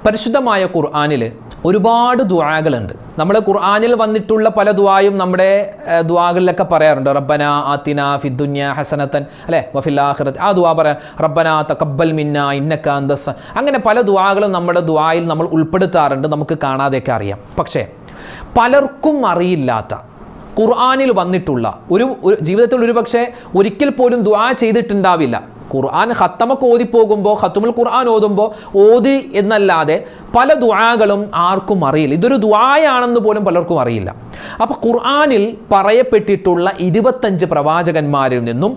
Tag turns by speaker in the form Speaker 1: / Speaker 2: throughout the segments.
Speaker 1: പരിശുദ്ധമായ ഖുർആനിൽ ഒരുപാട് ദുആകളുണ്ട്. നമ്മൾ ഖുർആനിൽ വന്നിട്ടുള്ള പല ദുആയും നമ്മുടെ ദുആകളിലൊക്കെ പറയാറുണ്ട്. റബ്ബന ആതിന ഫിദ്ദുനിയ ഹസനത്തൻ അല്ലേ വഫിൽ ആഖിറതി, ആ ദുആ പറയാം. റബ്ബന തഖബ്ബൽ മിന്നാ ഇന്നക അന്തസ്. അങ്ങനെ പല ദുആകളും നമ്മുടെ ദുആയിൽ നമ്മൾ ഉൾപ്പെടുത്താറുണ്ട്, നമുക്ക് കാണാതെയൊക്കെ അറിയാം. പക്ഷേ പലർക്കും അറിയില്ലാത്ത ഖുർആനിൽ വന്നിട്ടുള്ള ഒരു ജീവിതത്തിൽ ഒരു പക്ഷേ ഒരിക്കൽ പോലും ദുആ ചെയ്തിട്ടുണ്ടാവില്ല. ഖുർആൻ ഖത്തമൊക്കെ ഓതിപ്പോകുമ്പോൾ ഖത്തുമുൽ ഖുർആൻ ഓതി എന്നല്ലാതെ പല ദുആകളും ആർക്കും അറിയില്ല. ഇതൊരു ദുആയാണെന്ന് പോലും പലർക്കും അറിയില്ല. അപ്പോൾ ഖുർആനിൽ പറയപ്പെട്ടിട്ടുള്ള 25 പ്രവാചകന്മാരിൽ നിന്നും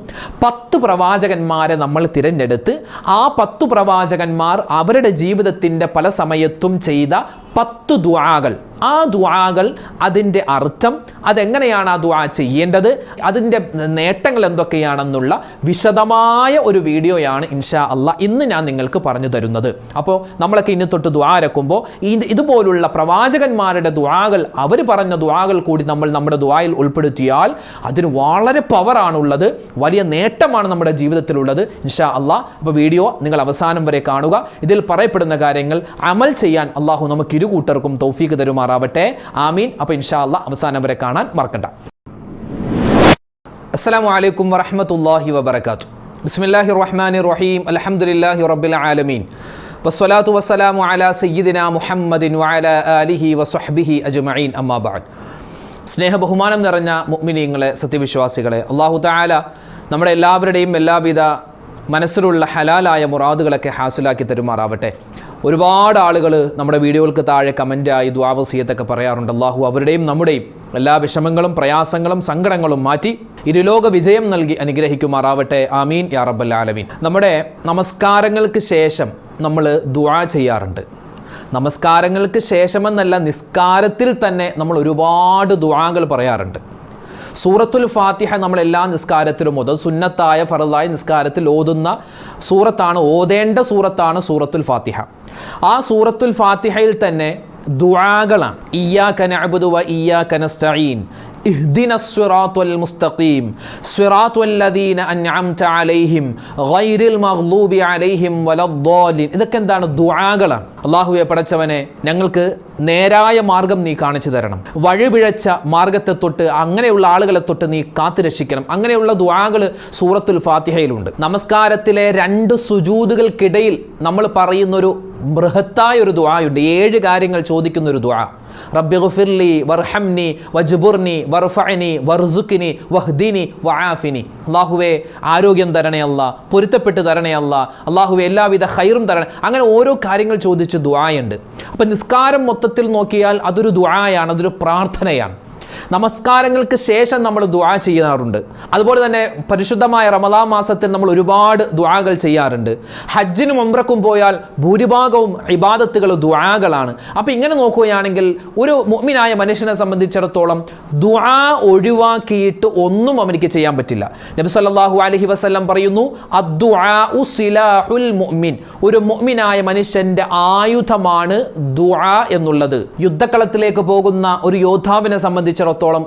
Speaker 1: 10 പ്രവാചകന്മാരെ നമ്മൾ തിരഞ്ഞെടുത്ത് ആ 10 പ്രവാചകന്മാർ അവരുടെ ജീവിതത്തിൻ്റെ പല സമയത്തും ചെയ്ത 10 ദുആകൾ, ആ ദുആകൾ, അതിൻ്റെ അർത്ഥം, അതെങ്ങനെയാണ് ആ ദുആ ചെയ്യേണ്ടത്, അതിൻ്റെ നേട്ടങ്ങൾ എന്തൊക്കെയാണെന്നുള്ള വിശദമായ ഒരു വീഡിയോയാണ് ഇൻഷാ അല്ലാഹ് ഇന്ന് ഞാൻ നിങ്ങൾക്ക് പറഞ്ഞു തരുന്നത്. അപ്പോൾ നമ്മളൊക്കെ ഇനി തൊട്ട് ദുആ ഇറക്കുമ്പോൾ ഇതുപോലുള്ള പ്രവാചകന്മാരുടെ ദുആകൾ, അവർ പറഞ്ഞ ദുആകൾ കൂടി നമ്മൾ നമ്മുടെ ദുആയിൽ ഉൾപ്പെടുത്തിയാൽ അതിന് വളരെ പവറാണുള്ളത്, വലിയ നേട്ടമാണ് നമ്മുടെ ജീവിതത്തിലുള്ളത് ഇൻഷാ അല്ലാഹ്. അപ്പോൾ വീഡിയോ നിങ്ങൾ അവസാനം വരെ കാണുക. ഇതിൽ പറയപ്പെടുന്ന കാര്യങ്ങൾ അമൽ ചെയ്യാൻ അല്ലാഹു നമുക്ക് ഇരുകൂട്ടർക്കും തൗഫീഖ് തരുമാറാവട്ടെ. ആമീൻ. അപ്പോൾ ഇൻഷാ അല്ലാഹ് അവസാനം വരെ കാണാൻ മറക്കണ്ട. അസ്സലാമു അലൈക്കും വറഹ്മത്തുള്ളാഹി വബറകാതുഹു. ബിസ്മില്ലാഹിർ റഹ്മാനിർ റഹീം. അൽഹംദുലില്ലാഹി റബ്ബിൽ ആലമീൻ. വസ്സലാത്തു വസ്സലാമു അലാ സയ്യിദിനാ മുഹമ്മദിൻ വഅലാ ആലിഹി വസ്വഹ്ബിഹി അജ്മഈൻ. അമ്മാ ബഅദ്. സ്നേഹ ബഹുമാനം നിറഞ്ഞ മുഅ്മിനീങ്ങളെ, സത്യവിശ്വാസികളെ, അല്ലാഹു തആല നമ്മുടെ എല്ലാവരുടെയും എല്ലാവിധ മനസ്സിലുള്ള ഹലാലായ മുറാദുകളൊക്കെ ഹാസിലാക്കി തരുമാറാവട്ടെ. ഒരുപാട് ആളുകൾ നമ്മുടെ വീഡിയോകൾക്ക് താഴെ കമൻറ്റായി ദുആ വസിയത്തൊക്കെ പറയാറുണ്ട്. അല്ലാഹു അവരുടെയും നമ്മുടെയും എല്ലാ വിഷമങ്ങളും പ്രയാസങ്ങളും സങ്കടങ്ങളും മാറ്റി ഇരുലോക വിജയം നൽകി അനുഗ്രഹിക്കുമാറാവട്ടെ. ആമീൻ യാ റബ്ബൽ ആലമീൻ. നമ്മുടെ നമസ്കാരങ്ങൾക്ക് ശേഷം നമ്മൾ ദുആ ചെയ്യാറുണ്ട്. നമസ്കാരങ്ങൾക്ക് ശേഷമെന്നല്ല, നിസ്കാരത്തിൽ തന്നെ നമ്മൾ ഒരുപാട് ദുആകൾ പറയാറുണ്ട്. സൂറത്തുൽ ഫാത്തിഹ നമ്മളെല്ലാ നിസ്കാരത്തിലും ഓതും. സുന്നത്തായ ഫർളായ നിസ്കാരത്തിൽ ഓതുന്ന സൂറത്താണ്, ഓതേണ്ട സൂറത്താണ് സൂറത്തുൽ ഫാത്തിഹ. ആ സൂറത്തുൽ ഫാത്തിഹയിൽ തന്നെ ദുആകളാണ്. ഇയ്യാക നഅ്ബുദു വ ഇയ്യാക നസ്തഈൻ ഇഹ്ദിനസ് സിറാത്തുൽ മുസ്തഖീം സിറാത്തുൽ ലദീന അൻഅംത അലൈഹിം ഗൈറിൽ മഗ്ലൂബി അലൈഹിം വലദ്ദാലിൻ. ഇതൊക്കെ എന്താണ്? ദുആകളാണ്. അല്ലാഹുവേ പടച്ചവനെ, ഞങ്ങൾക്ക് നേരായ മാർഗം നീ കാണിച്ചു തരണം, വഴിപിഴച്ച മാർഗത്തെ തൊട്ട് അങ്ങനെയുള്ള ആളുകളെ തൊട്ട് നീ കാത്തുരക്ഷിക്കണം. അങ്ങനെയുള്ള ദുആകൾ സൂറത്തുൽ ഫാത്തിഹയിലുണ്ട്. നമസ്കാരത്തിലെ 2 സുജൂദുകൾക്കിടയിൽ നമ്മൾ പറയുന്നൊരു ബൃഹത്തായ ഒരു ദുആയുണ്ട്. 7 കാര്യങ്ങൾ ചോദിക്കുന്ന ഒരു ദുആ. റബ്ബി ഗഫിർലി വർഹംനി വജ്ബുർനി വർഫഅനി വർസുഖ്നി വഹ്ദിനി വആഫിനി. അല്ലാഹുവേ ആരോഗ്യം തരണേ അല്ലാ, പൊരുത്തപ്പെട്ട് തരണേ അല്ലാ, അല്ലാഹുവേ എല്ലാവിധ ഖൈറും തരണേ. അങ്ങനെ ഓരോ കാര്യങ്ങൾ ചോദിച്ച് ദുആയുണ്ട്. അപ്പം നിസ്കാരം മൊത്തത്തിൽ നോക്കിയാൽ അതൊരു ദുആയാണ്, അതൊരു പ്രാർത്ഥനയാണ്. നമസ്കാരങ്ങൾക്ക് ശേഷം നമ്മൾ ദുആ ചെയ്യാറുണ്ട്. അതുപോലെ തന്നെ പരിശുദ്ധമായ റമളാൻ മാസത്തിൽ നമ്മൾ ഒരുപാട് ദുആകൾ ചെയ്യാറുണ്ട്. ഹജ്ജിനും ഉംറക്കും പോയാൽ ഭൂരിഭാഗവും ഇബാദത്തുകൾ ദുആകളാണ്. അപ്പോൾ ഇങ്ങനെ നോക്കുകയാണെങ്കിൽ ഒരു മുഅ്മിനായ മനുഷ്യനെ സംബന്ധിച്ചിടത്തോളം ദുആ ഒഴിവാക്കിയിട്ട് ഒന്നും അവനിക്ക് ചെയ്യാൻ പറ്റില്ല. നബി സല്ലല്ലാഹു അലൈഹി വസല്ലം പറയുന്നു, അദ്ദുആഉ സിലാഹുൽ മുഅ്മിൻ. ഒരു മുഅ്മിനായ മനുഷ്യന്റെ ആയുധമാണ് ദുആ എന്നുള്ളത്. യുദ്ധക്കളത്തിലേക്ക് പോകുന്ന ഒരു യോദ്ധാവിനെ സംബന്ധിച്ചിടത്തോളം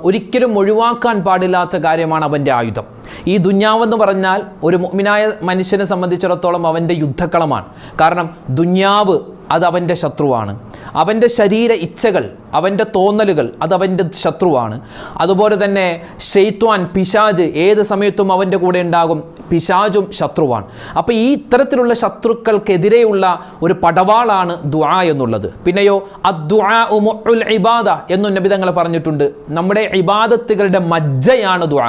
Speaker 1: ഒരിക്കലും ഒഴിവാക്കാൻ പാടില്ലാത്ത കാര്യമാണ് അവൻ്റെ ആയുധം. ഈ ദുന്യാവെന്ന് പറഞ്ഞാൽ ഒരു മുഅ്മിനായ മനുഷ്യനെ സംബന്ധിച്ചിടത്തോളം അവൻ്റെ യുദ്ധക്കളമാണ്. കാരണം ദുന്യാവ് അത് അവൻ്റെ ശത്രുവാണ്. അവൻ്റെ ശരീര ഇച്ഛകൾ, അവൻ്റെ തോന്നലുകൾ, അത് അവൻ്റെ ശത്രുവാണ്. അതുപോലെ തന്നെ ശൈത്വാൻ, പിശാജ് ഏത് സമയത്തും അവൻ്റെ കൂടെ ഉണ്ടാകും. പിശാജും ശത്രുവാണ്. അപ്പോൾ ഈ ഇത്തരത്തിലുള്ള ശത്രുക്കൾക്കെതിരെയുള്ള ഒരു പടവാളാണ് ദുആ എന്നുള്ളത്. പിന്നെയോ അദ്ദുആഉ മുഉൽ ഇബാദ എന്നും നബി തങ്ങൾ പറഞ്ഞിട്ടുണ്ട്. നമ്മുടെ ഇബാദത്തുകളുടെ മജ്ജയാണ് ദുആ.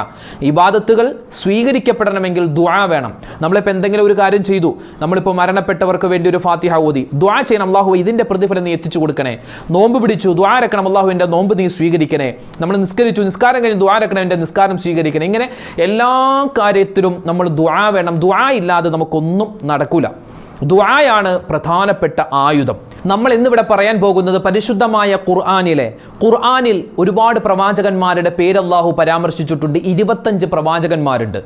Speaker 1: ഇബാദത്തുകൾ സ്വീകരിക്കപ്പെടണമെങ്കിൽ ദുആ വേണം. നമ്മളിപ്പോൾ എന്തെങ്കിലും ഒരു കാര്യം ചെയ്തു, നമ്മളിപ്പോൾ മരണപ്പെട്ടവർക്ക് വേണ്ടി ഒരു ഫാത്തിഹ ഓതി ദുആ ചെയ്യണം. അല്ലാഹു ഇതിൻ്റെ പ്രതിഫലം നീ എത്തിച്ചു കൊടുക്കണേ. നോമ്പ് പിടിച്ചു, ദുആ ഇറക്കണം, അല്ലാഹു എൻ്റെ നോമ്പ് നീ സ്വീകരിക്കണേ. നമ്മൾ നിസ്കരിച്ചു, നിസ്കാരം കഴിഞ്ഞ് ദുആ ഇറക്കണം, എൻ്റെ നിസ്കാരം സ്വീകരിക്കണേ. ഇങ്ങനെ എല്ലാ കാര്യത്തിലും നമ്മൾ ദുആ വേണം. ദുആ ഇല്ലാതെ നമുക്കൊന്നും നടക്കൂല. ദുആയാണ് പ്രധാനപ്പെട്ട ആയുധം. നമ്മൾ ഇന്നിവിടെ പറയാൻ പോകുന്നത് പരിശുദ്ധമായ ഖുർആനിൽ ഒരുപാട് പ്രവാചകന്മാരുടെ പേര് അല്ലാഹു പരാമർശിച്ചിട്ടുണ്ട്. 25 പ്രവാചകന്മാരുണ്ട്.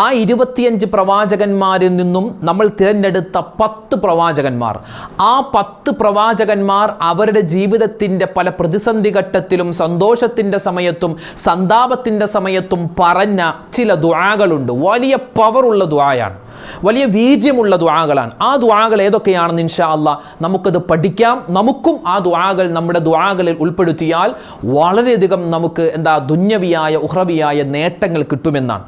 Speaker 1: ആ 25 പ്രവാചകന്മാരിൽ നിന്നും നമ്മൾ തിരഞ്ഞെടുത്ത 10 പ്രവാചകന്മാർ, ആ 10 പ്രവാചകന്മാർ അവരുടെ ജീവിതത്തിൻ്റെ പല പ്രതിസന്ധി ഘട്ടത്തിലും സന്തോഷത്തിൻ്റെ സമയത്തും സന്താപത്തിൻ്റെ സമയത്തും പറഞ്ഞ ചില ദുആകളുണ്ട്. വലിയ പവറുള്ള ദുആയാണ്, വലിയ വീര്യമുള്ള ദുആകളാണ്. ആ ദുആകൾ ഏതൊക്കെയാണെന്ന് ഇൻഷാ അല്ലാഹ് നമുക്കത് പഠിക്കാം. നമുക്കും ആ ദുആകൾ നമ്മുടെ ദുആകളിൽ ഉൾപ്പെടുത്തിയാൽ വളരെയധികം നമുക്ക് ദുന്യവിയായ ഉഖ്റവിയായ നേട്ടങ്ങൾ കിട്ടുമെന്നാണ്.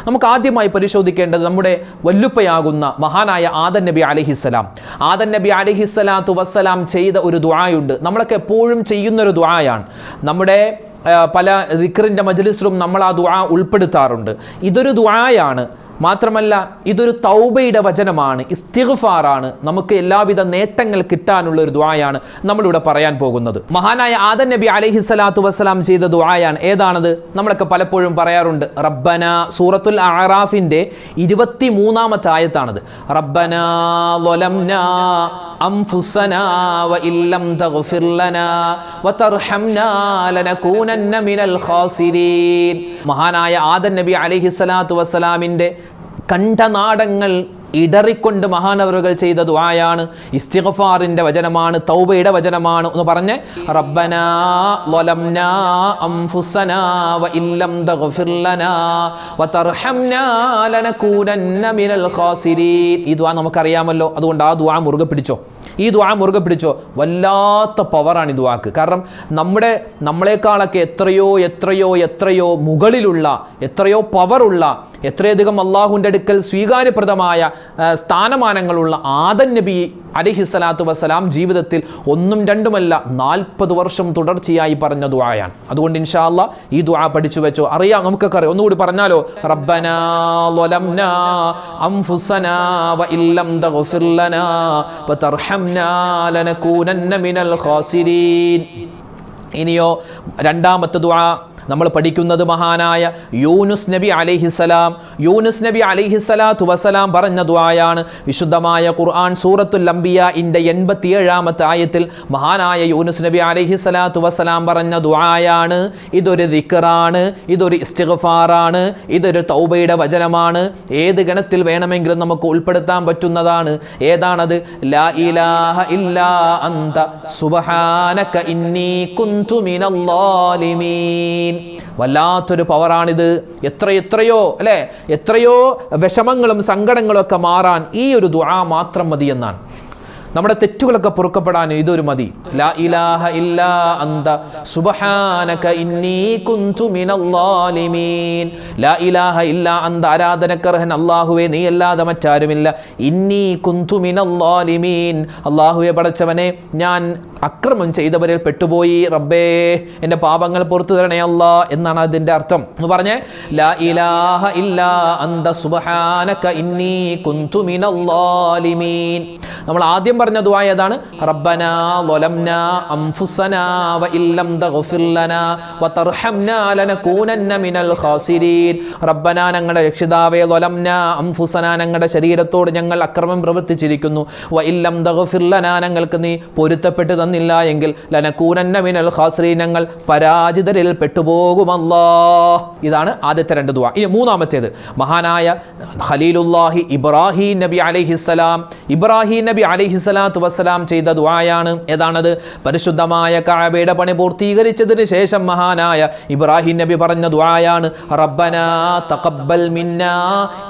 Speaker 1: നമുക്ക് ആദ്യമായി പരിശോധിക്കേണ്ടത് നമ്മുടെ വല്ലുപ്പയാകുന്ന മഹാനായ ആദം നബി അലൈഹിസ്സലാം. ആദം നബി അലൈഹിസ്സലാത്തു വസ്സലാം ചെയ്ത ഒരു ദുആയുണ്ട്. നമ്മളൊക്കെ എപ്പോഴും ചെയ്യുന്നൊരു ദുആയാണ്. നമ്മുടെ പല ദിക്റിൻ്റെ മജ്ലിസിലും നമ്മൾ ആ ദുആ ഉൾപ്പെടുത്താറുണ്ട്. ഇതൊരു ദുആയാണ്. മാത്രമല്ല ഇതൊരു തൗബയുടെ വചനമാണ്, ഇസ്തിഗ്ഫാറാണ്. നമുക്ക് എല്ലാവിധ നേട്ടങ്ങൾ കിട്ടാനുള്ള ഒരു ദുആയാണ് നമ്മളിവിടെ പറയാൻ പോകുന്നത്. മഹാനായ ആദം നബി അലൈഹിസ്സലാത്തു വസ്സലാം ചെയ്ത ദുആയാണ്. ഏതാണത്? നമ്മളൊക്കെ പലപ്പോഴും പറയാറുണ്ട്. റബ്ബന, സൂറത്തുൽ അഅറാഫിന്റെ 23-ാമത്തെ ആയത്താണത്. റബ്ബന ളലംനാ അൻഫുസനാ വഇല്ലം തഗ്ഫിർ ലനാ വതർഹംനാ ലനകൂനന്ന മിനൽ ഖാസിരീൻ. മഹാനായ ആദം നബി അലൈഹിസ്സലാത്തു വസ്സലാമിന്റെ കണ്ഠനാടങ്ങൾ ഇടറിക്കൊണ്ട് മഹാനവറുകൾ ചെയ്ത ദുആയാണ്. ഇസ്തിഗ്ഫാറിന്റെ വചനമാണ്, തൗബയുടെ വചനമാണ്. ഒന്ന് പറഞ്ഞേ, റബ്ബനാ ളലംനാ അൻഫുസനാ വഇല്ലം തഗ്ഫിർ ലനാ വതർഹംനാ ലനകൂനന്ന മിനൽ ഖാസിരീൻ. ഈ ദുആ നമുക്കറിയാമല്ലോ. അതുകൊണ്ട് ആ ദുആ മുറുകെ പിടിച്ചോ. ഈ ദുആ മുറുകെ പിടിച്ചോ. വല്ലാത്ത പവറാണ് ഈ ദുആക്ക്. കാരണം നമ്മളെക്കാളൊക്കെ എത്രയോ എത്രയോ എത്രയോ മുകളിലുള്ള, എത്രയോ പവറുള്ള, എത്രയധികം അള്ളാഹുവിൻ്റെ അടുക്കൽ സ്വീകാര്യപ്രദമായ സ്ഥാനമാനങ്ങളുള്ള ആദം നബി അലൈഹിസ്സലാത്തു വസ്സലാം ജീവിതത്തിൽ 1ഉം 2ഉമല്ല 40 വർഷം തുടർച്ചയായി പറഞ്ഞ ദുആയാണ്. അതുകൊണ്ട് ഇൻഷാ അല്ലാഹ് ഈ ദുആ പഠിച്ചു വെച്ചോ. അറിയാം, നമുക്കൊക്കെ അറിയാം. ഒന്നുകൂടി പറഞ്ഞാലോ, റബ്ബനാ ളലംനാ അൻഫുസനാ വഇല്ലം തഗ്ഫിർ ലനാ വതർഹംനാ ലനകൂനന്ന മിനൽ ഖാസിരീൻ. ഇനിയോ രണ്ടാമത്തെ ദുആ നമ്മൾ പഠിക്കുന്നത് മഹാനായ യൂനുസ് നബി അലൈഹിസ്സലാം. യൂനുസ് നബി അലൈഹിസ്സലാത്തു വസ്സലാം പറഞ്ഞ ദുആയാണ്. വിശുദ്ധമായ ഖുർആൻ സൂറത്തുൽ അംബിയാഇന്റെ 87-ാമത്തെ ആയത്തിൽ മഹാനായ യൂനുസ് നബി അലൈഹിസ്സലാത്തു വസ്സലാം പറഞ്ഞ ദുആയാണ്. ഇതൊരു ദിക്റാണ്, ഇതൊരു ഇസ്തിഗ്ഫാറാണ്, ഇതൊരു തൗബയുടെ വചനമാണ്. ഏത് ഗണത്തിൽ വേണമെങ്കിലും നമുക്ക് ഉൾപ്പെടുത്താൻ പറ്റുന്നതാണ്. ഏതാണത്? ലാ ഇലാഹ ഇല്ലാ അന്ത സുബ്ഹാനക ഇന്നി കുന്തു മിനൽ ളാലിമീൻ. വല്ലാത്തൊരു പവറാണിത്. എത്രയോ അല്ലേ, എത്രയോ വിഷമങ്ങളും സങ്കടങ്ങളും ഒക്കെ മാറാൻ ഈ ഒരു ദുആ മാത്രം മതി എന്നാണ്. നമ്മുടെ തെറ്റുകളൊക്കെ പൊറുക്കപ്പെടാൻ ഇതൊരു മതി. ലാ ഇലാഹ ഇല്ലാ അന്ത സുബ്ഹാനക ഇന്നി കുന്തു മിനൽ ളാലിമീൻ. ലാ ഇലാഹ ഇല്ലാ അന്ത, ആരാധനക്കർഹൻ അല്ലാഹുവേ, നീ അല്ലാതെ മറ്റാരുമില്ല. ഇന്നി കുന്തു മിനൽ ളാലിമീൻ, അല്ലാഹുവേ പടച്ചവനെ, ഞാൻ അക്രമം ചെയ്തവരിൽ പെട്ടുപോയി. റബ്ബേ, എൻ്റെ പാപങ്ങൾ പുറത്തു തരണേ അല്ലാ എന്നാണ് അതിൻ്റെ അർത്ഥം. എന്ന് പറഞ്ഞേ, ലാ ഇലാഹ ഇല്ലാ അന്ത സുബ്ഹാനക ഇന്നി കുന്തു മിനൽ ളാലിമീൻ. നമ്മൾ ആദ്യം പറഞ്ഞ ദുആ ഏതാണ്? റബ്ബനാ ളലംനാ അൻഫുസനാ വഇല്ലം തഗ്ഫിർ ലനാ വതർഹംനാ ലനകൂനന്ന മിനൽ ഖാസിരീൻ. റബ്ബനാ, ഞങ്ങളുടെ രക്ഷിതാവേ, ളലംനാ അൻഫുസനാ, ഞങ്ങളുടെ ശരീരത്തോട് ഞങ്ങൾ അക്രമം പ്രവർത്തിച്ചിരിക്കുന്നു. വഇല്ലം തഗ്ഫിർ ലനാ, ഞങ്ങൾക്ക് നീ പൊരുത്തപ്പെട്ട് തന്നില്ല എങ്കിൽ ലനകൂനന്ന മിനൽ ഖാസിരീൻ, ഞങ്ങൾ പരാജിതരിൽ പെട്ടുപോകുമല്ലാ. ഇതാണ് ആദ്യത്തെ 2 ദുആ. ഇനി മൂന്നാമത്തേത് മഹാനായ ഖലീലുല്ലാഹി ഇബ്രാഹിം നബി അലൈഹിസ്സലാം. ഇബ്രാഹിം നബി അലൈഹിസ്സലാത്തു വസ്സലാം ചെയ്ത ദുആയാണ്. ഏതാണത്? പരിശുദ്ധമായ കഅബയുടെ പണി പൂർത്തീകരിച്ചതിന് ശേഷം മഹാനായ ഇബ്രാഹിം നബി പറഞ്ഞ ദുആയാണ്. റബ്ബനാ തഖബ്ബൽ മിന്നാ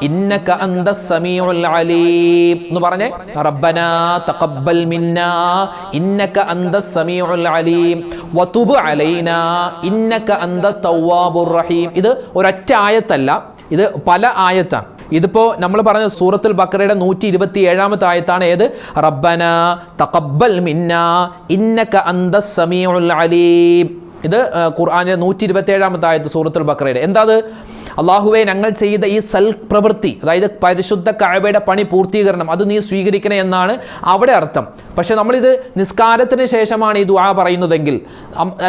Speaker 1: ഇന്നക അന്തസ് സമീഉൽ അലീം. എന്ന് പറഞ്ഞേ, റബ്ബനാ തഖബ്ബൽ മിന്നാ ഇന്നക അന്തസ് സമീഉൽ അലീം വതുബ് അലൈനാ ഇന്നക അന്തത് തവ്വാബുർ റഹീം. ഇത് ഒരൊറ്റ ആയത്തല്ല, ഇത് പല ആയത്താണ്. ഇതിപ്പോ നമ്മൾ പറഞ്ഞ സൂറത്തുൽ ബഖറയുടെ 127-ാമത്തെ ആയത്താണ്. ഏത്? റബ്ബനാ തഖബ്ബൽ മിന്നാ ഇന്നക അന്തസ് സമീഉൽ അലീം. ഇത് ഖുർആനിലെ 127-ാമത്തെ ആയത്ത് സൂറത്തുൽ ബഖറയുടെ. എന്താ അത്? അള്ളാഹുവേ, ഞങ്ങൾ ചെയ്ത ഈ പ്രവൃത്തി, അതായത് പരിശുദ്ധ കഅബയുടെ പണി പൂർത്തീകരണം, അത് നീ സ്വീകരിക്കണേ എന്നാണ് അവിടെ അർത്ഥം. പക്ഷെ നമ്മളിത് നിസ്കാരത്തിന് ശേഷമാണ് ഈ ദുആ പറയുന്നതെങ്കിൽ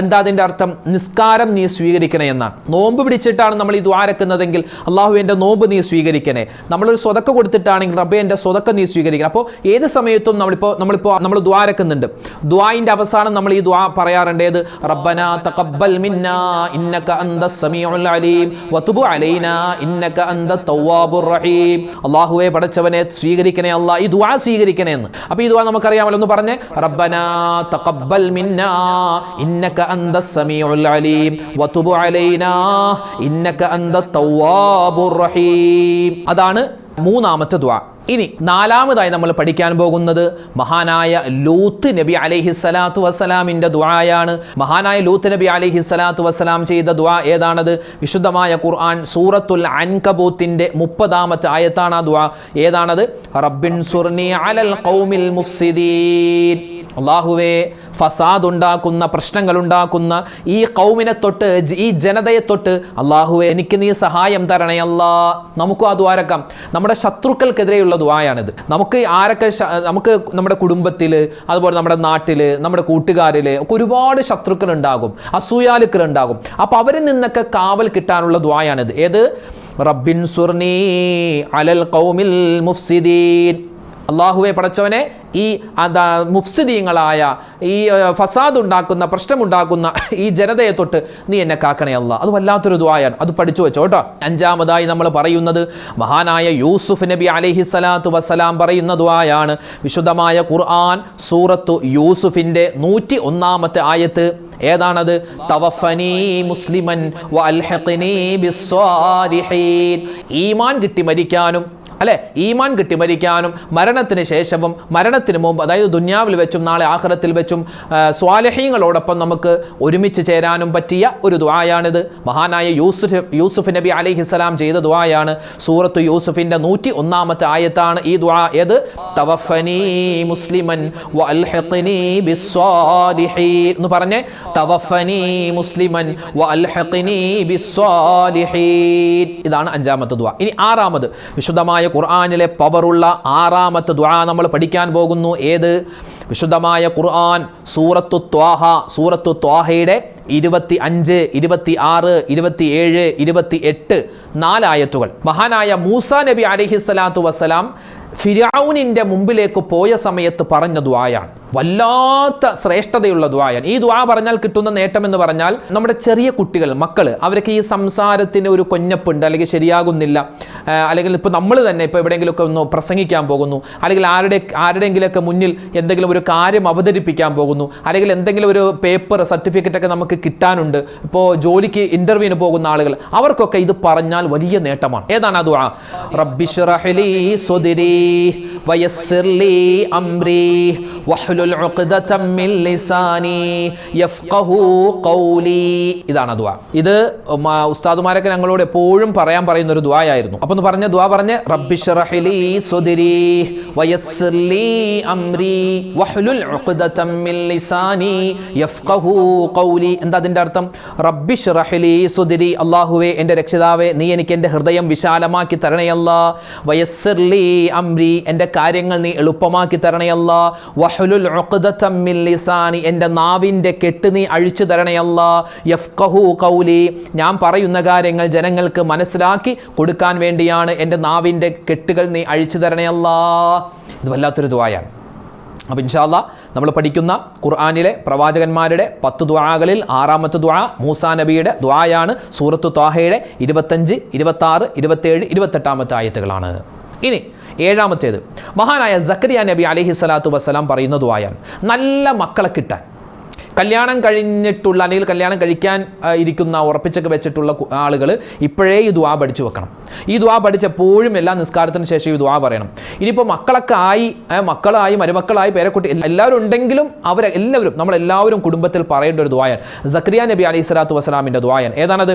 Speaker 1: എന്താ അതിൻ്റെ അർത്ഥം? നിസ്കാരം നീ സ്വീകരിക്കണേ എന്നാണ്. നോമ്പ് പിടിച്ചിട്ടാണ് നമ്മൾ ഈ ദുആ ഇറക്കുന്നതെങ്കിൽ അള്ളാഹു എൻ്റെ നോമ്പ് നീ സ്വീകരിക്കണേ. നമ്മളൊരു സ്വതക്ക കൊടുത്തിട്ടാണെങ്കിൽ റബ്ബേ എൻ്റെ സ്വതക്ക നീ സ്വീകരിക്കണം. അപ്പോൾ ഏത് സമയത്തും നമ്മൾ ദുആ ഇറക്കുന്നുണ്ട്. ദുആഇൻ്റെ അവസാനം നമ്മൾ ഈ ദുആ പറയാറുണ്ട്. ഏത്? റബ്ബനാ തഖബ്ബൽ മിന്നാ ഇന്നക അന്തസ് സമീഉൽ അലീം വതുബ് അലൈനാ ഇന്നക അന്തത് തവ്വാബുർ റഹീം. അല്ലാഹുവേ പടച്ചവനെ സ്വീകരിക്കണേ അല്ലാ, ഈ ദുആ സ്വീകരിക്കണേ എന്ന്. അപ്പോൾ ഈ ദുആ നമുക്കറിയാമല്ലോ. ഒന്ന് പറഞ്ഞേ, റബ്ബനാ തഖബ്ബൽ മിന്നാ ഇന്നക അന്തസ് സമീഉൽ അലീം വതുബ് അലൈനാ ഇന്നക അന്തത് തവ്വാബുർ റഹീം. അതാണ് മൂന്നാമത്തെ ദുആ. ഇനി നാലാമതായി നമ്മൾ പഠിക്കാൻ പോകുന്നത് മഹാനായ ലൂത്ത് നബി അലൈഹിസ്സലാത്തു വസ്സലാമിൻ്റെ ദുആയാണ്. മഹാനായ ലൂത്ത് നബി അലൈഹിസ്സലാത്തു വസ്സലാം ചെയ്ത ദുആ ഏതാണത്? വിശുദ്ധമായ ഖുർആൻ സൂറത്തുൽ അൻകബൂത്തിന്റെ 30-ാമത്തെ ആയത്താണ് ആ ദുആ. ഏതാണത്? റബ്ബിൻസുർനി അലൽ ഖൗമിൽ മുഫ്സിദീൻ. അല്ലാഹുവേ, ഫസാദ് ഉണ്ടാക്കുന്ന, പ്രശ്നങ്ങൾ ഉണ്ടാക്കുന്ന ഈ ഖൗമിനെ തൊട്ട്, ഈ ജനതയെ തൊട്ട് അല്ലാഹുവേ എനിക്ക് നീ സഹായം തരണേ അല്ലാ. നമുക്ക് ആ ദ്വാരക്കാം. നമ്മുടെ ശത്രുക്കൾക്കെതിരെയുള്ള ദ്വായാണിത്. നമുക്ക് നമ്മുടെ കുടുംബത്തിൽ, അതുപോലെ നമ്മുടെ നാട്ടിൽ, നമ്മുടെ കൂട്ടുകാരിൽ ഒക്കെ ഒരുപാട് ശത്രുക്കൾ ഉണ്ടാകും, അസൂയാലുക്കൾ ഉണ്ടാകും. അപ്പോൾ അവരിൽ നിന്നൊക്കെ കാവൽ കിട്ടാനുള്ള ദ്വായാണിത്. ഏത്? റബ്ബിൻസുർനി അലൽ ഖൗമിൽ മുഫ്സിദീൻ. അള്ളാഹുവെ, പടച്ചവനെ, ഈ മുഫ്സിദീങ്ങളായ, ഈ ഫസാദ് ഉണ്ടാക്കുന്ന, പ്രശ്നമുണ്ടാക്കുന്ന ഈ ജനതയെ തൊട്ട് നീ എന്നെ കാക്കണേ അല്ലാ. അത് വല്ലാത്തൊരു ദുആയാണ്. അത് പഠിച്ചു വെച്ചോ കേട്ടോ. അഞ്ചാമതായി നമ്മൾ പറയുന്നത് മഹാനായ യൂസുഫ് നബി അലൈഹിസ്സലാത്തു വസ്സലാം പറയുന്ന ദുആയാണ്. വിശുദ്ധമായ ഖുർആൻ സൂറത്തു യൂസുഫിന്റെ 101-ാമത്തെ ആയത്ത്. ഏതാണത്? തവഫനി മുസ്ലിമൻ വഅൽഹിഖ്നി ബിസ്സാലിഹീൻ. ഈമാൻ കിട്ടി മരിക്കാനും, അല്ലെ, ഈമാൻ കിട്ടി മരിക്കാനും മരണത്തിന് ശേഷവും മരണത്തിന് മുമ്പ്, അതായത് ദുന്യാവിൽ വെച്ചും നാളെ ആഖിറത്തിൽ വെച്ചും സ്വാലിഹീങ്ങളോടൊപ്പം നമുക്ക് ഒരുമിച്ച് ചേരാനും പറ്റിയ ഒരു ദുആയാണിത്. മഹാനായ യൂസുഫ് നബി അലൈഹിസ്സലാം ചെയ്ത ദുആയാണ്. സൂറത്ത് യൂസുഫിന്റെ 101-ാമത്തെ ആയത്താണ് ഈ ദുആ. ഏത്? തവഫനി മുസ്ലിമൻ വഅൽഹിഖ്നി ബിസ്സാലിഹീൻ എന്ന് പറഞ്ഞേ. തവഫനി മുസ്ലിമൻ വഅൽഹിഖ്നി ബിസ്സാലിഹീൻ. ഇതാണ് അഞ്ചാമത്തെ ദുആ. ഇനി ആറാമത്, വിശുദ്ധമായ ഖുർആനിലെ പവറുള്ള ആറാമത്തെ ദുആ നമ്മൾ പഠിക്കാൻ പോകുന്നു. ഏത്? വിശുദ്ധമായ ഖുർആൻ സൂറത്തു ത്വാഹയുടെ 25, 26, 27, 28 4 ആയത്തുകൾ. മഹാനായ മൂസാ നബി അലൈഹിസ്സലാത്തു വസ്സലാം ഫിർഔനിന്റെ മുമ്പിലേക്ക് പോയ സമയത്ത് പറഞ്ഞ ദുആയാണ്. വല്ലാത്ത ശ്രേഷ്ഠതയുള്ള ദുആയാണ്. ഈ ദുആ പറഞ്ഞാൽ കിട്ടുന്ന നേട്ടം എന്ന് പറഞ്ഞാൽ, നമ്മുടെ ചെറിയ കുട്ടികൾ, മക്കള്, അവർക്ക് ഈ സംസാരത്തിന് ഒരു കൊഞ്ഞപ്പുണ്ട്, അല്ലെങ്കിൽ ശരിയാകുന്നില്ല, അല്ലെങ്കിൽ ഇപ്പോൾ നമ്മൾ തന്നെ ഇപ്പോൾ എവിടെയെങ്കിലുമൊക്കെ ഒന്ന് പ്രസംഗിക്കാൻ പോകുന്നു, അല്ലെങ്കിൽ ആരുടെയെങ്കിലുമൊക്കെ മുന്നിൽ എന്തെങ്കിലും ഒരു കാര്യം അവതരിപ്പിക്കാൻ പോകുന്നു, അല്ലെങ്കിൽ എന്തെങ്കിലും ഒരു പേപ്പർ, സർട്ടിഫിക്കറ്റ് ഒക്കെ നമുക്ക് കിട്ടാനുണ്ട്, ഇപ്പോൾ ജോലിക്ക് ഇന്റർവ്യൂവിന് പോകുന്ന ആളുകൾ, അവർക്കൊക്കെ ഇത് പറഞ്ഞാൽ വലിയ നേട്ടമാണ്. ഏതാണ് ആ ദുആ? റബ്ബിശ്റഹ് ലീ സ്വദ്രി വയസ്സിർ ലീ അംരി വഹ്ലുൽ ഉഖ്ദതം മിൻ ലിസാനി യഫ്ഖഹു ഖൗലി. ഇതാണ് ദുആ. ഇത് ഉസ്താദുമാരൊക്കെ ഞങ്ങളോട് എപ്പോഴും പറയുന്ന ഒരു ദുആയായിരുന്നു. അപ്പോൾ ഒന്ന് പറഞ്ഞ ദുആ പറഞ്ഞ്, റബ്ബിശ്റഹ് ലീ സ്വദ്രി വയസ്സിർ ലീ അംരി വഹ്ലുൽ ഉഖ്ദതം മിൻ ലിസാനി യഫ്ഖഹു ഖൗലി. എന്താ അതിന്റെ അർത്ഥം? റബ്ബിശ്റഹ് ലീ സ്വദ്രി, അല്ലാഹുവേ എൻ്റെ രക്ഷിതാവേ, നീ എനിക്ക് എൻ്റെ ഹൃദയം വിശാലമാക്കി തരണേ അല്ലാ. വയസ്സിർ ലീ അംരി, എൻ്റെ കാര്യങ്ങൾ നീ എളുപ്പമാക്കി തരണേ അല്ലാ. വഹ്ലുൽ ഉഖ്ദതം മിൻ ലിസാനി, എൻ്റെ നാവിൻ്റെ കെട്ട് നീ അഴിച്ചു തരണേ അല്ലാ. യഫ്ഖഹു ഖൗലി, ഞാൻ പറയുന്ന കാര്യങ്ങൾ ജനങ്ങൾക്ക് മനസ്സിലാക്കി കൊടുക്കാൻ വേണ്ടിയാണ് എൻ്റെ നാവിൻ്റെ കെട്ടുകൾ നീ അഴിച്ചു തരണേ അല്ലാ. ഇത് വല്ലാത്തൊരു ദുആയാണ്. അപ്പോൾ ഇൻഷാ അല്ലാഹ് നമ്മൾ പഠിക്കുന്ന ഖുർആനിലെ പ്രവാചകന്മാരുടെ 10 ദുആകളിൽ ആറാമത്തെ ദുആ മൂസാ നബിയുടെ ദുആയാണ്. സൂറത്തു ത്വാഹയുടെ 25, 26, 27, 28-ാമത്തെ ആയത്തുകളാണ്. ഇനി ഏഴാമത്തേത് മഹാനായ സക്കരിയ നബി അലൈഹിസ്സലാത്തു വസ്സലാം പറയുന്ന ദുആയാണ്. നല്ല മക്കളെ കിട്ടാൻ, കല്യാണം കഴിഞ്ഞിട്ടുള്ള, അല്ലെങ്കിൽ കല്യാണം കഴിക്കാൻ ഇരിക്കുന്ന, ഉറപ്പിച്ചൊക്കെ വെച്ചിട്ടുള്ള ആളുകൾ ഇപ്പോഴേ ഈ ദുആ പഠിച്ചു വെക്കണം. ഈ ദുആ പഠിച്ചെപ്പോഴും എല്ലാ നിസ്കാരത്തിന് ശേഷം ഈ ദുആ പറയണം. ഇനിയിപ്പോൾ മക്കളായി മരുമക്കളായി പേരക്കുട്ടി എല്ലാവരും ഉണ്ടെങ്കിലും അവരെല്ലാവരും, നമ്മളെല്ലാവരും കുടുംബത്തിൽ പറയേണ്ട ഒരു ദുആയാണ്. സക്കരിയ നബി അലൈഹിസ്സലാത്തു വസ്സലാമിൻ്റെ ദുആയാണ്. ഏതാണത്?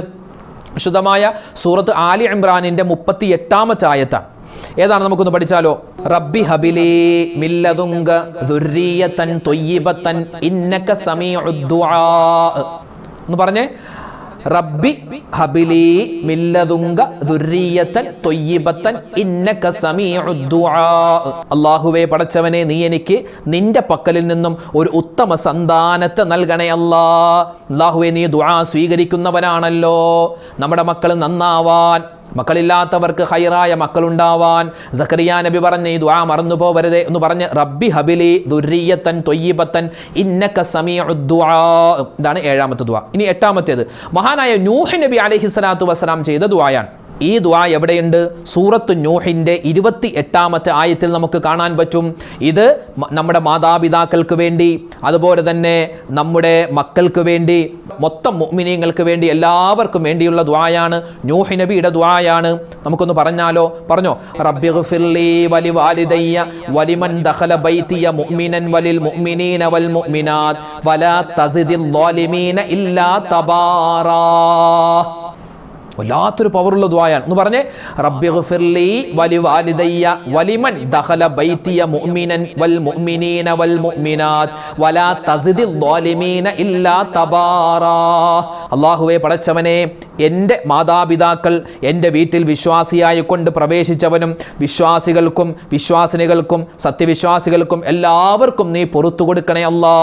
Speaker 1: വിശുദ്ധമായ സൂറത്ത് ആലി ഇംറാനിന്റെ 38-ാമത്തെ ആയത്താണ്. ഏതാണ്? നമുക്കൊന്ന് പഠിച്ചാലോ. റബ്ബി ഹബിലി മില്ലദുങ്ക ദുർരിയതൻ ത്വയ്യിബതൻ ഇന്നക സമീഉദ് ദുആ. എന്ന് പറഞ്ഞേ. റബ്ബി ഹബിലി മില്ലദുങ്ക ദുർരിയതൻ ത്വയ്യിബതൻ ഇന്നക സമീഉദ് ദുആ. അല്ലാഹുവേ, പടച്ചവനെ, നീ എനിക്ക് നിന്റെ പക്കലിൽ നിന്നും ഒരു ഉത്തമ സന്താനത്തെ നൽകണേ അല്ലാ. അല്ലാഹുവേ, നീ ദുആ സ്വീകരിക്കുന്നവനാണല്ലോ. നമ്മുടെ മക്കൾ നന്നാവാൻ, മക്കളില്ലാത്തവർക്ക് ഹൈറായ മക്കളുണ്ടാവാൻ സക്കരിയ നബി പറഞ്ഞ ഈ ദുആ മറന്നു പോവരുതേ എന്ന് പറഞ്ഞ് റബ്ബി ഹബിലി ദുർരിയതൻ ത്വയ്യിബതൻ ഇന്നക സമീഉദ് ദുആ. ഇതാണ് ഏഴാമത്തെ ദുആ. ഇനി എട്ടാമത്തേത് മഹാനായ നൂഹ് നബി അലൈഹിസ്സലാത്തു വസ്സലാം ചെയ്ത ദുആയാണ്. ഈ ദുആ എവിടെയുണ്ട്? സൂറത്ത് നൂഹിൻ്റെ 28-ാമത്തെ ആയത്തിൽ നമുക്ക് കാണാൻ പറ്റും. ഇത് നമ്മുടെ മാതാപിതാക്കൾക്ക് വേണ്ടി, അതുപോലെ തന്നെ നമ്മുടെ മക്കൾക്ക് വേണ്ടി, മൊത്തം മുഅ്മിനീങ്ങൾക്ക് വേണ്ടി, എല്ലാവർക്കും വേണ്ടിയുള്ള ദുആയാണ്. നൂഹ് നബിയുടെ ദുആയാണ്. നമുക്കൊന്ന് പറഞ്ഞാലോ? പറഞ്ഞോ. റബ്ബിഗ്ഫിർലി വലിവാലിദയ്യ വലിമൻ ദഖല ബൈതിയ മുഅ്മിനൻ വലിൽ മുഅ്മിനീന വൽ മുഅ്മിനാത്ത് വലാ തസിദിൽ ളാലിമീന ഇല്ലാ തബാറാ. വല്ലാത്തൊരു പവറുള്ള ദുആയാണ്. എന്ന് പറഞ്ഞേ, റബ്ബിഗ്ഫിർലി വലിവാലിദയ്യ വലിമൻ ദഖല ബൈതിയ മുഅ്മിനൻ വൽ മുഅ്മിനീന വൽ മുഅ്മിനാത്ത് വലാ തസിദിൽ ളാലിമീന ഇല്ലാ തബാറാ. അല്ലാഹുവേ, പടച്ചവനെ, എൻ്റെ മാതാപിതാക്കൾ എൻ്റെ വീട്ടിൽ വിശ്വാസിയായി കൊണ്ട് പ്രവേശിച്ചവനും വിശ്വാസികൾക്കും വിശ്വാസിനികൾക്കും സത്യവിശ്വാസികൾക്കും എല്ലാവർക്കും നീ പുറത്തു കൊടുക്കണേ അല്ലാ.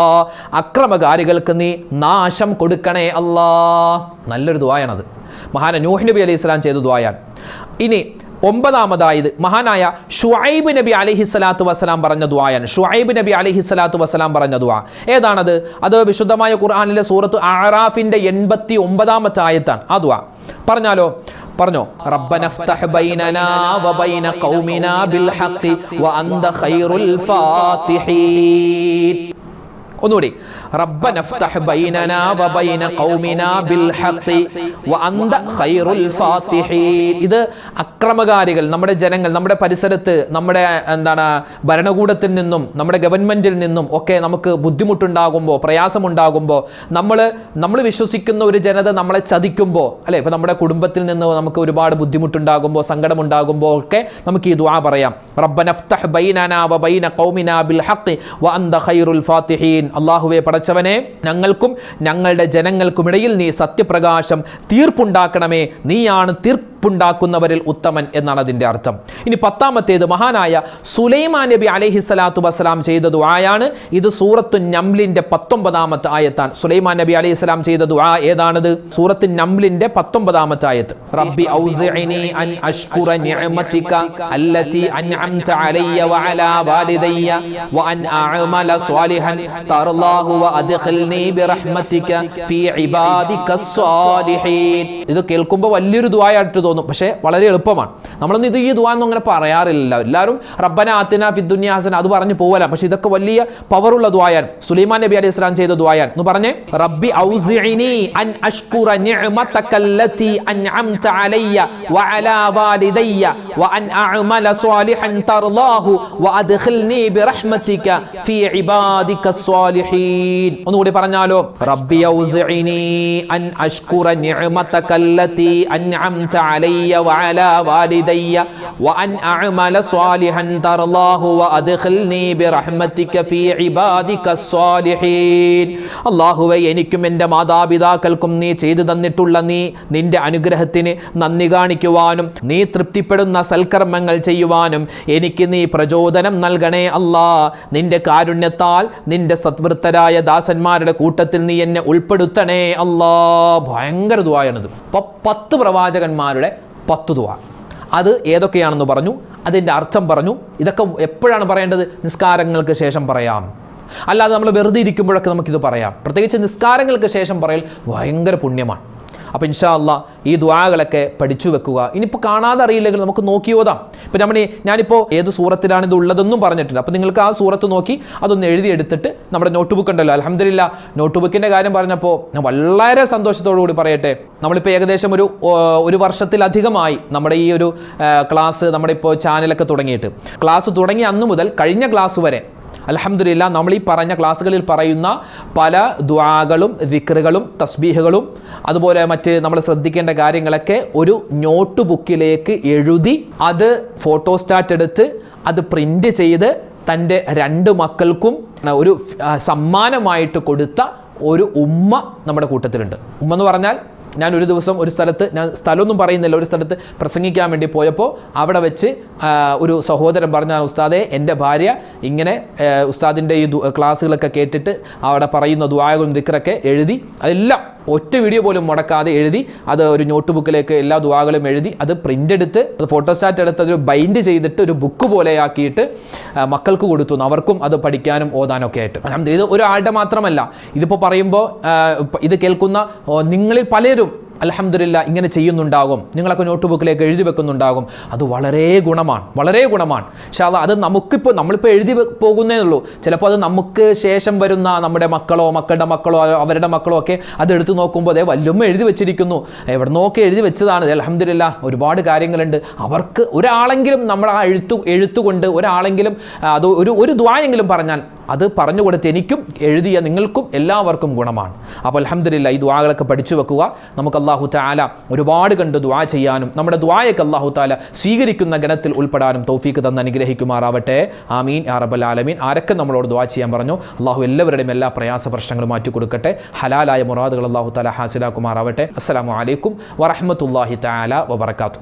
Speaker 1: അക്രമകാരികൾക്ക് നീ നാശം കൊടുക്കണേ അല്ലാ. നല്ലൊരു ദുആയാണത്. മഹാന നൂഹ് നബി അലൈഹി സ്വലാം ചെയ്ത ദുആയാണ്. ഇനി 9-ാമതായത് മഹാനായ ഷുഐബ് നബി അലൈഹിസ്സലാത്തു വസ്സലാം പറഞ്ഞ ദുആയാണ്. ഷുഐബ് നബി അലൈഹിസ്സലാത്തു വസ്സലാം പറഞ്ഞ ദുആ ഏതാണത്? അത് വിശുദ്ധമായ ഖുർആനിലെ സൂറത്ത് അഅറാഫിന്റെ 89-ാമത്തെ ആയത്താണ്. ആ ദുആ പറഞ്ഞാലോ? പറഞ്ഞോ. റബ്ബനഫ്തഹ് ബൈനനാ വബൈന ഖൗമിനാ ബിൽ ഹഖ് വഅന്ത ഖൈറുൽ ഫാത്തിഹീൻ. ഒന്നുകൂടി. റബ്ബനഫ്തഹ് ബൈനനാ വബൈന ഖൗമിനാ ബിൽ ഹഖ് വഅന്ത ഖൈറുൽ ഫാത്തിഹീൻ. ഇത് അക്രമകാരികൾ, നമ്മുടെ ജനങ്ങൾ, നമ്മുടെ പരിസരത്ത്, നമ്മുടെ ഭരണകൂടത്തിൽ നിന്നും നമ്മുടെ ഗവൺമെന്റിൽ നിന്നും ഒക്കെ നമുക്ക് ബുദ്ധിമുട്ടുണ്ടാകുമ്പോൾ, പ്രയാസമുണ്ടാകുമ്പോൾ, നമ്മൾ വിശ്വസിക്കുന്ന ഒരു ജനത നമ്മളെ ചതിക്കുമ്പോൾ, അല്ലെ, ഇപ്പൊ നമ്മുടെ കുടുംബത്തിൽ നിന്ന് നമുക്ക് ഒരുപാട് ബുദ്ധിമുട്ടുണ്ടാകുമ്പോൾ, സങ്കടമുണ്ടാകുമ്പോൾ ഒക്കെ നമുക്ക് ഈ ദുആ പറയാം. റബ്ബനഫ്തഹ് ബൈനനാ വബൈന ഖൗമിനാ ബിൽ ഹഖ് വഅന്ത ഖൈറുൽ ഫാത്തിഹീൻ. അല്ലാഹുവേ, പടച്ചവനെ, ഞങ്ങൾക്കും ഞങ്ങളുടെ ജനങ്ങൾക്കുമിടയിൽ നീ സത്യപ്രകാശം തീർപ്പുണ്ടാക്കണമേ. നീയാണ് തീർപ്പുണ്ടാക്കുന്നവരിൽ ഉത്തമൻ എന്നാണ് അതിന്റെ അർത്ഥം. ഇനി 10-ാമത്തേത് മഹാനായ സുലൈമാൻ നബി അലൈഹിസ്സലാത്തു വസ്സലാം ചെയ്ത ദുആയാണ്. ഇത് സൂറത്തു നംലിന്റെ 19-ാമത്തെ ആയത്താണ്. സുലൈമാൻ നബി അലൈഹിസ്സലാം ചെയ്ത ദുആ ഏതാണത്? സൂറത്തു നംലിന്റെ 19-ാമത്തെ ആയത്ത്. റബ്ബി ഔസിഇനി അൻ അഷ്കുറ നിഅമതിക അല്ലതി അൻഅംത അലയ്യ വഅലാ വാലിദയ്യ വഅൻ അഅമല സ്വാലിഹൻ തർലാഹു വഅദ്ഖിൽനി ബിറഹ്മതിക ഫീ ഇബാദികസ് സ്വാലിഹീൻ. ഇത് കേൾക്കുമ്പോൾ വലിയൊരു ദുആയായിട്ട് തോന്നും, പക്ഷേ വളരെ എളുപ്പമാണ്. നമ്മളൊന്നും ഈ ദുആ ഒന്നും അങ്ങനെ പറയാറില്ല. എല്ലാവരും റബ്ബന ആതിനാ ഫിദ് ദുനിയ ഹസന അത് പറഞ്ഞു പോവല. പക്ഷെ ഇതൊക്കെ വലിയ പവറുള്ള ദുആയാണ്. സുലൈമാൻ നബി അലൈഹി സ്വലാം ചെയ്ത ദുആയാണ്. എന്ന് പറഞ്ഞേ, റബ്ബി ഔസിഇനി അൻ അഷ്കുറ നിഅമതക അല്ലതി അൻഅംത അലയ്യ വഅലാ വാലിദയ്യ വഅൻ അഅമല സ്വാലിഹൻ തർലാഹു വഅദ്ഖിൽനി ബിറഹ്മതിക ഫീ ഇബാദികസ് സ്വാലിഹീൻ. ഒന്നുകൂടി പറഞ്ഞാലോ. റബ്ബി ഔസിഇനി അൻ അഷ്കുറ നിഅമതക അല്ലതി അൻഅംത അലയ്യ വഅലാ വാലിദയ്യ വഅൻ അഅമല സ്വാലിഹൻ തർലാഹു വഅദ്ഖിൽനി ബിറഹ്മതിക ഫീ ഇബാദികസ് സ്വാലിഹീൻ. അല്ലാഹുവേ, എനിക്കും എൻ്റെ മാതാപിതാക്കൾക്കും നീ ചെയ്തു തന്നിട്ടുള്ള നിന്റെ അനുഗ്രഹത്തിന് നന്ദി കാണിക്കുവാനും നീ തൃപ്തിപ്പെടുന്ന സൽക്കർമ്മങ്ങൾ ചെയ്യുവാനും എനിക്ക് നീ പ്രചോദനം നൽകണേ അല്ലാ. നിന്റെ കാരുണ്യത്താൽ നിന്റെ സത്വൃത്തരായ ദാസന്മാരുടെ കൂട്ടത്തിൽ നീ എന്നെ ഉൾപ്പെടുത്തണേ അല്ലാ. ഭയങ്കര ദുആയാണിത്. 10 പ്രവാചകന്മാരുടെ 10 ദുആ. അത് ഏതൊക്കെയാണെന്ന് പറഞ്ഞു, അതിൻ്റെ അർത്ഥം പറഞ്ഞു. ഇതൊക്കെ എപ്പോഴാണ് പറയേണ്ടത്? നിസ്കാരങ്ങൾക്ക് ശേഷം പറയാം. അല്ലാതെ നമ്മൾ വെറുതെ ഇരിക്കുമ്പോഴൊക്കെ നമുക്കിത് പറയാം. പ്രത്യേകിച്ച് നിസ്കാരങ്ങൾക്ക് ശേഷം പറയൽ ഭയങ്കര പുണ്യമാണ്. അപ്പോൾ ഇൻഷാ അല്ലാഹ് ഈ ദുആകളൊക്കെ പഠിച്ചു വെക്കുക. ഇനിയിപ്പോൾ കാണാതെ അറിയില്ലെങ്കിൽ നമുക്ക് നോക്കി ഓതാം. ഇപ്പം ഞാനിപ്പോൾ ഏത് സൂറത്തിലാണ് ഇത് ഉള്ളതെന്നും പറഞ്ഞിട്ടുണ്ട്. അപ്പോൾ നിങ്ങൾക്ക് ആ സൂറത്ത് നോക്കി അതൊന്ന് എഴുതിയെടുത്തിട്ട് നമ്മുടെ നോട്ട് ബുക്ക് ഉണ്ടല്ലോ, അൽഹംദുലില്ലാഹ് നോട്ട് ബുക്കിൻ്റെ കാര്യം പറഞ്ഞപ്പോൾ ഞാൻ വളരെ സന്തോഷത്തോടു കൂടി പറയട്ടെ, നമ്മളിപ്പോൾ ഏകദേശം ഒരു വർഷത്തിലധികമായി നമ്മുടെ ഈ ഒരു ക്ലാസ്, നമ്മുടെ ഇപ്പോൾ ചാനലൊക്കെ തുടങ്ങിയിട്ട്. ക്ലാസ് തുടങ്ങിയ അന്നു മുതൽ കഴിഞ്ഞ ക്ലാസ് വരെ അൽഹംദുലില്ലാഹ് നമ്മൾ ഈ പറഞ്ഞ ക്ലാസ്സുകളിൽ പറയുന്ന പല ദുആകളും ദിക്റുകളും തസ്ബീഹുകളും അതുപോലെ മറ്റ് നമ്മൾ ശ്രദ്ധിക്കേണ്ട കാര്യങ്ങളൊക്കെ ഒരു നോട്ട് ബുക്കിലേക്ക് എഴുതി അത് ഫോട്ടോസ്റ്റാറ്റ് എടുത്ത് അത് പ്രിന്റ് ചെയ്ത് തൻ്റെ 2 മക്കൾക്കും ഒരു സമ്മാനമായിട്ട് കൊടുത്ത ഒരു ഉമ്മ നമ്മുടെ കൂട്ടത്തിലുണ്ട്. ഉമ്മ എന്ന് പറഞ്ഞാൽ, ഞാൻ ഒരു ദിവസം ഒരു സ്ഥലത്ത്, ഞാൻ സ്ഥലമൊന്നും പറയുന്നില്ല, ഒരു സ്ഥലത്ത് പ്രസംഗിക്കാൻ വേണ്ടി പോയപ്പോൾ അവിടെ വെച്ച് ഒരു സഹോദരൻ പറഞ്ഞാൽ, ഉസ്താദെ, എൻ്റെ ഭാര്യ ഇങ്ങനെ ഉസ്താദിൻ്റെ ഈ ക്ലാസ്സുകളൊക്കെ കേട്ടിട്ട് അവിടെ പറയുന്ന ദുആകളും ദിക്റൊക്കെ എഴുതി, അതെല്ലാം ഒറ്റ വീഡിയോ പോലും മുടക്കാതെ എഴുതി അത് ഒരു നോട്ട് ബുക്കിലേക്ക് എല്ലാ ദുആകളും എഴുതി അത് പ്രിൻ്റ് എടുത്ത് അത് ഫോട്ടോസ്റ്റാറ്റ് എടുത്ത് അത് ബൈൻഡ് ചെയ്തിട്ട് ഒരു ബുക്ക് പോലെ ആക്കിയിട്ട് മക്കൾക്ക് കൊടുത്തു. അവർക്കും അത് പഠിക്കാനും ഓതാനൊക്കെ ആയിട്ട്. ഇത് ഒരാളുടെ മാത്രമല്ല, ഇതിപ്പോൾ പറയുമ്പോൾ ഇത് കേൾക്കുന്ന നിങ്ങളിൽ പലരും അൽഹംദുലില്ലാ ഇങ്ങനെ ചെയ്യുന്നുണ്ടാകും, നിങ്ങളൊക്കെ നോട്ട് ബുക്കിലേക്ക് എഴുതി വെക്കുന്നുണ്ടാകും. അത് വളരെ ഗുണമാണ്, വളരെ ഗുണമാണ്. ഇൻഷാ അല്ലാഹ് അത് നമ്മളിപ്പോൾ എഴുതി പോകുന്നേ ഉള്ളൂ. ചിലപ്പോൾ അത് നമുക്ക് ശേഷം വരുന്ന നമ്മുടെ മക്കളോ മക്കളുടെ മക്കളോ അവരുടെ മക്കളോ ഒക്കെ അത് എടുത്തു നോക്കുമ്പോൾ അതേ വല്ലുമ്മ എഴുതി വെച്ചിരിക്കുന്നു, എവിടെ നോക്കി എഴുതി വെച്ചതാണ്, അൽഹംദുലില്ലാ ഒരുപാട് കാര്യങ്ങളുണ്ട്. അവർക്ക് ഒരാളെങ്കിലും നമ്മൾ ആ എഴുത്തുകൊണ്ട് ഒരാളെങ്കിലും അത് ഒരു ദുആയെങ്കിലും പറഞ്ഞാൽ അത് പറഞ്ഞു കൊടുത്ത് എനിക്കും എഴുതിയ നിങ്ങൾക്കും എല്ലാവർക്കും ഗുണമാണ്. അപ്പോൾ അൽഹംദുലില്ലാ ഈ ദുആകളൊക്കെ പഠിച്ചു വെക്കുക. നമുക്ക് അല്ലാഹു തആല ഒരുപാട് കണ്ട് ദുആ ചെയ്യാനും നമ്മുടെ ദുആയൊക്കെ അല്ലാഹു തആല സ്വീകരിക്കുന്ന ഗണത്തിൽ ഉൾപ്പെടാനും തൗഫീഖ് തന്ന് അനുഗ്രഹിക്കുമാറാവട്ടെ. ആമീൻ യാ റബ്ബൽ ആലമീൻ. ആരൊക്കെ നമ്മളോട് ദുആ ചെയ്യാൻ പറഞ്ഞു, അല്ലാഹു എല്ലാവരുടെയും എല്ലാ പ്രയാസ പ്രശ്നങ്ങളും മാറ്റി കൊടുക്കട്ടെ. ഹലാലായ മുറാദുകൾ അല്ലാഹു തആല ഹാസിലാക്കുമാറാവട്ടെ. അസ്സലാമു അലൈക്കും വറഹ്മത്തുള്ളാഹി തആല വബറകാതുഹു.